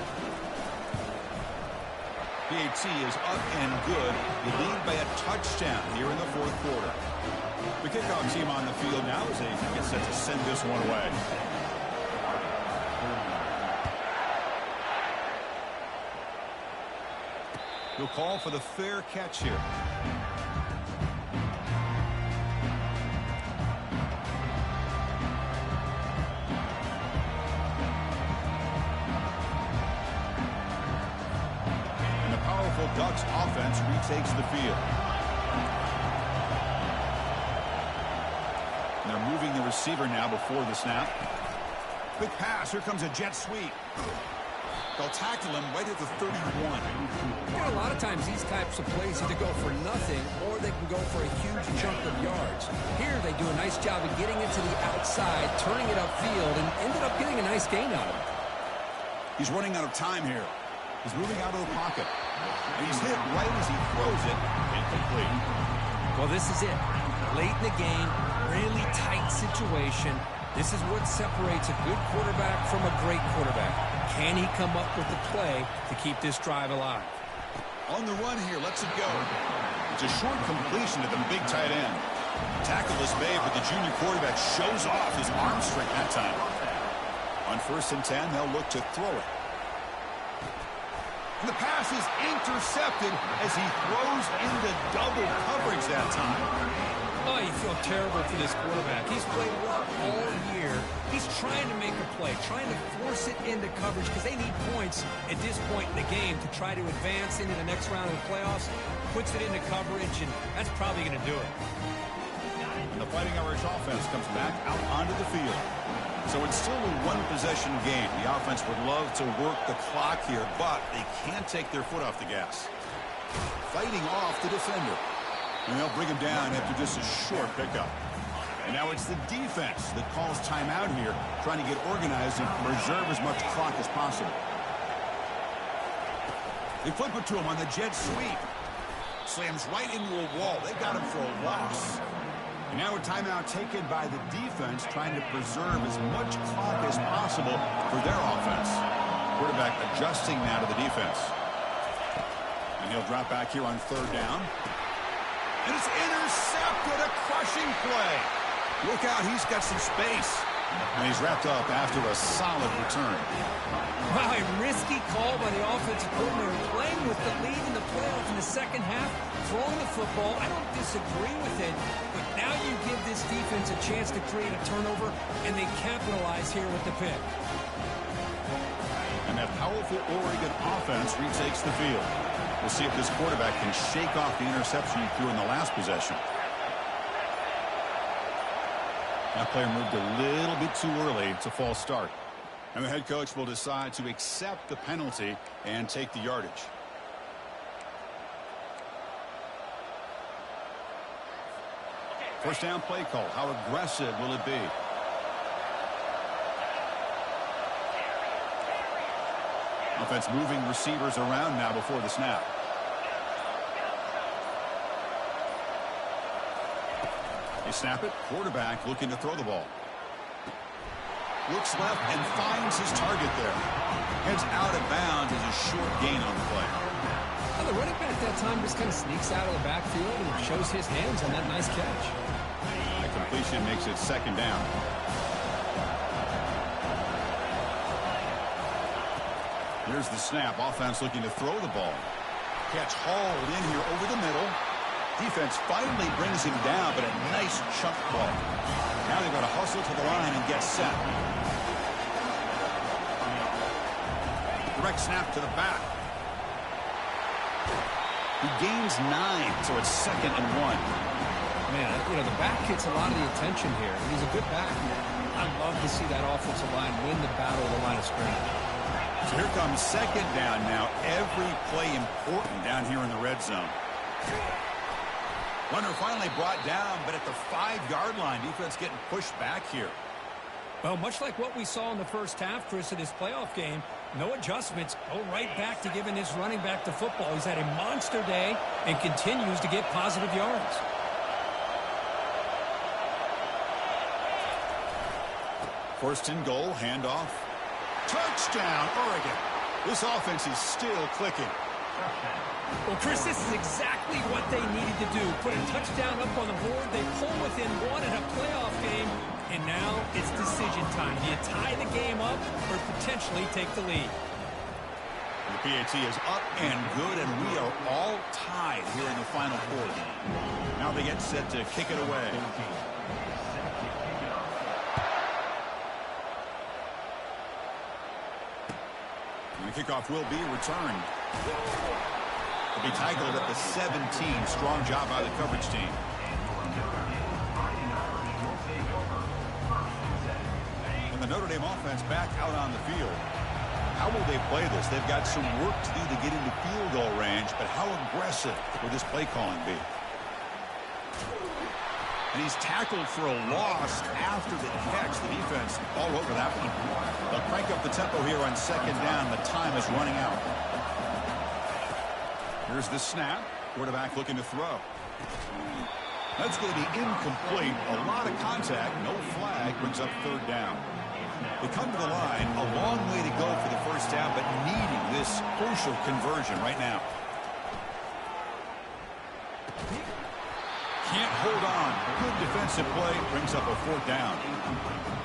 PAT is up and good. You lead by a touchdown here in the fourth quarter. The kickoff team on the field now as they get set to send this one away. He'll call for the fair catch here. And the powerful Ducks offense retakes the field. And they're moving the receiver now before the snap. Quick pass. Here comes a jet sweep. They'll tackle him right at the 31. You know, a lot of times these types of plays either go for nothing or they can go for a huge chunk of yards. Here they do a nice job of getting it to the outside, turning it upfield, and ended up getting a nice gain out of it. He's running out of time here. He's moving out of the pocket. And he's hit right as he throws it. Incomplete. Well, this is it. Late in the game, really tight situation. This is what separates a good quarterback from a great quarterback. Can he come up with the play to keep this drive alive? On the run here, lets it go. It's a short completion to the big tight end. Tackle is made, but the junior quarterback shows off his arm strength that time. On 1st and 10, they'll look to throw it. And the pass is intercepted as he throws into double coverage that time. Oh, you feel terrible for this quarterback. He's played well all year. He's trying to make a play, trying to force it into coverage because they need points at this point in the game to try to advance into the next round of the playoffs. Puts it into coverage, and that's probably going to do it. And the Fighting Irish offense comes back out onto the field. So it's still a one-possession game. The offense would love to work the clock here, but they can't take their foot off the gas. Fighting off the defender. And they'll bring him down after just a short pickup. And now it's the defense that calls timeout here, trying to get organized and preserve as much clock as possible. They flip it to him on the jet sweep. Slams right into a wall. They got him for a loss. And now a timeout taken by the defense, trying to preserve as much clock as possible for their offense. Quarterback adjusting now to the defense. And he'll drop back here on third down. And it's intercepted. A crushing play. Look out, he's got some space. And he's wrapped up after a solid return. Wow, a risky call by the offensive coordinator, playing with the lead in the playoff in the second half, throwing the football. I don't disagree with it, but now you give this defense a chance to create a turnover, and they capitalize here with the pick. And that powerful Oregon offense retakes the field. We'll see if this quarterback can shake off the interception he threw in the last possession. That player moved a little bit too early. It's a false start. And the head coach will decide to accept the penalty and take the yardage. First down play call. How aggressive will it be? Offense moving receivers around now before the snap. They snap it. Quarterback looking to throw the ball. Looks left and finds his target there. Heads out of bounds as a short gain on the play. Well, the running back that time just kind of sneaks out of the backfield and shows his hands on that nice catch. That completion makes it second down. Here's the snap. Offense looking to throw the ball. Catch hauled in here over the middle. Defense finally brings him down, but a nice chunk play. Now they've got to hustle to the line and get set. Direct snap to the back. He gains 9, so it's 2nd and 1. Man, you know, the back gets a lot of the attention here. He's a good back. I'd love to see that offensive line win the battle of the line of scrimmage. So here comes second down now. Every play important down here in the red zone. Runner finally brought down, but at the 5-yard line, defense getting pushed back here. Well, much like what we saw in the first half, Chris, in this playoff game, no adjustments. Go right back to giving his running back the football. He's had a monster day and continues to get positive yards. First and goal, handoff. Touchdown, Oregon. This offense is still clicking. Well, Chris, this is exactly what they needed to do. Put a touchdown up on the board. They pull within 1 in a playoff game. And now it's decision time. Do you tie the game up or potentially take the lead? The PAT is up and good, and we are all tied here in the final quarter. Now they get set to kick it away. And the kickoff will be returned. It'll be tackled at the 17. Strong job by the coverage team. And the Notre Dame offense back out on the field. How will they play this? They've got some work to do to get into field goal range, but how aggressive will this play calling be? And he's tackled for a loss after the catch. The defense all over that one. They'll crank up the tempo here on second down. The time is running out. Here's the snap. Quarterback looking to throw. That's going to be incomplete. A lot of contact. No flag. Brings up third down. They come to the line. A long way to go for the first down, but needing this crucial conversion right now. Can't hold on. Good defensive play. Brings up a fourth down.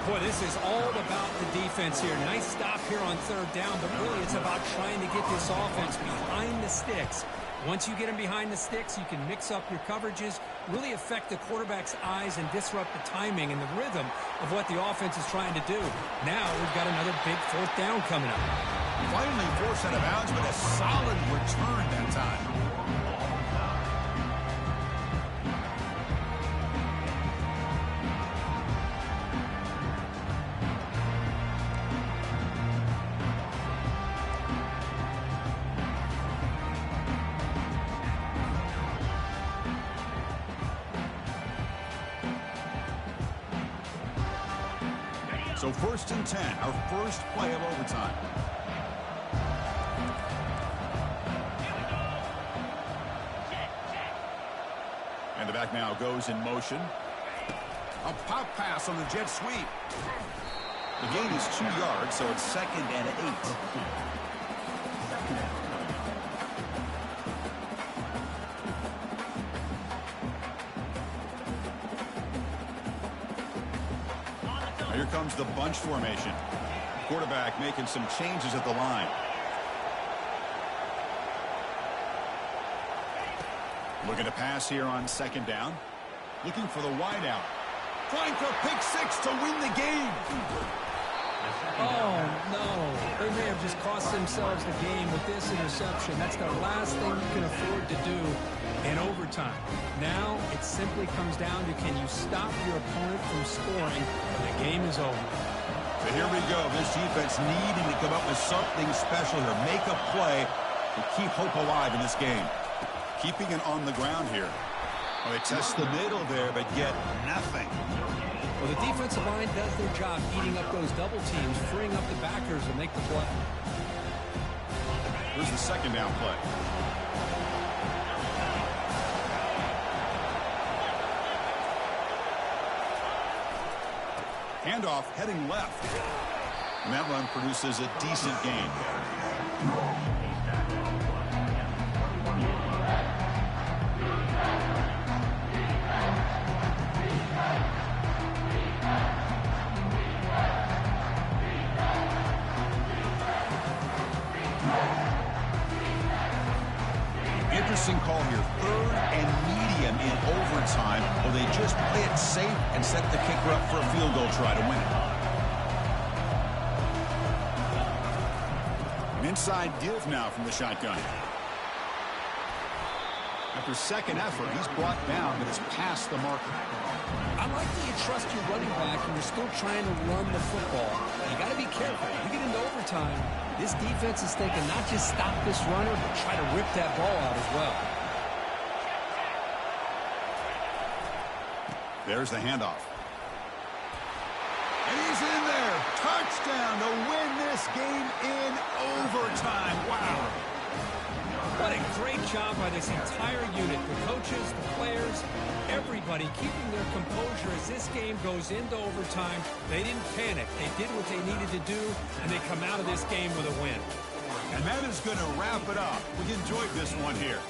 Boy, this is all about the defense here. Nice stop here on third down, but really it's about trying to get this offense behind the sticks. Once you get them behind the sticks, you can mix up your coverages, really affect the quarterback's eyes and disrupt the timing and the rhythm of what the offense is trying to do. Now we've got another big fourth down coming up. Finally forced out of bounds, but a solid return that time. So 1st and 10, our first play of overtime. Quarterback now goes in motion. A pop pass on the jet sweep. The gain is 2 yards, so it's 2nd and 8. Here comes the bunch formation. Quarterback making some changes at the line. Looking to pass here on 2nd down. Looking for the wide out. Trying for a pick six to win the game. Oh, no. They may have just cost themselves the game with this interception. That's the last thing you can afford to do in overtime. Now it simply comes down to, can you stop your opponent from scoring, and the game is over. So here we go. This defense needing to come up with something special here. Make a play to keep hope alive in this game. Keeping it on the ground here. Well, they test the middle there, but get nothing. Well, the defensive line does their job eating up those double teams, freeing up the backers to make the play. Here's the 2nd down play. Handoff heading left. And that run produces a decent gain. Interesting call here. 3rd and medium in overtime. Will they just play it safe and set the kicker up for a field goal try to win it? An inside give now from the shotgun. After 2nd effort, he's brought down, but it's past the marker. I like that you trust your running back and you're still trying to run the football. You got to be careful. You get into overtime, this defense is thinking not just stop this runner, but try to rip that ball out as well. There's the handoff. And he's in there. Touchdown to win this game in overtime. Wow. What a great job by this entire unit. The coaches, the players, everybody keeping their composure as this game goes into overtime. They didn't panic. They did what they needed to do, and they come out of this game with a win. And that is going to wrap it up. We enjoyed this one here.